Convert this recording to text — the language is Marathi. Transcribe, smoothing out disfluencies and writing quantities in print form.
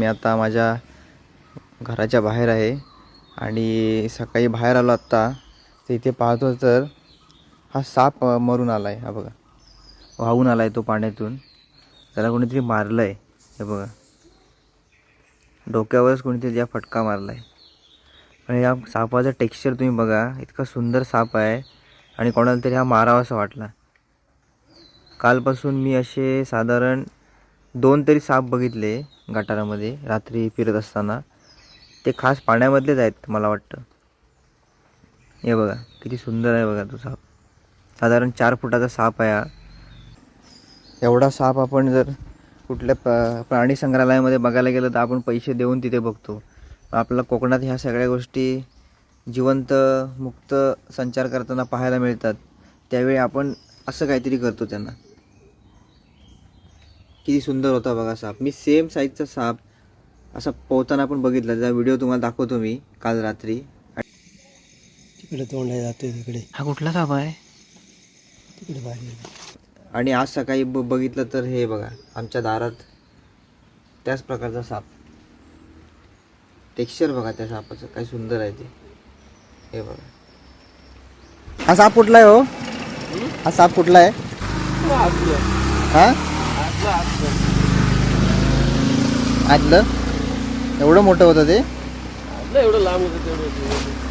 मी आता माझ्या घराच्या बाहेर आहे आणि सकाळी बाहेर आलो आत्ता तर इथे पाहतो तर हा साप मरून आला आहे. हा बघा, वाहून आला आहे तो पाण्यातून. त्याला कोणीतरी मारलं आहे. हे बघा, डोक्यावरच कोणीतरी या फटका मारला आहे. आणि या सापाचं टेक्स्चर तुम्ही बघा, इतका सुंदर साप आहे आणि कोणाला तरी हा मारावा असं वाटला. कालपासून मी असे साधारण 2 तरी साप बघितले गटारामध्ये रात्री फिरत असताना. ते खास पाण्यामधलेच आहेत मला वाटतं. हे बघा किती सुंदर आहे बघा तो साप. साधारण 4 फुटाचा साप आहे हा. एवढा साप आपण जर कुठल्या प्राणी संग्रहालयामध्ये बघायला गेलं तर आपण पैसे देऊन तिथे बघतो. आपल्याला कोकणात ह्या सगळ्या गोष्टी जिवंत मुक्त संचार करताना पाहायला मिळतात. त्यावेळी आपण असं काहीतरी करतो त्यांना. किती सुंदर होता बघा साप. मी सेम साईजचा साप असा पोहताना पण बघितला. त्याचा व्हिडिओ तुम्हाला दाखवतो मी काल रात्री. तिकडे तोंड आहे जातोय तिकडे. हा कुठला साप आहे? तिकडे बाहेर. आणि आज सकाळी बघितलं तर हे बघा आमच्या दारात त्याच प्रकारचा साप. टेक्स्चर बघा त्या सापाचं काय सुंदर आहे ते. हे बघा. हा साप कुठला आहे हो? हा साप कुठला आहे? हा आतलं एवढं मोठं होतं ते. एवढं लांब होतं तेवढं.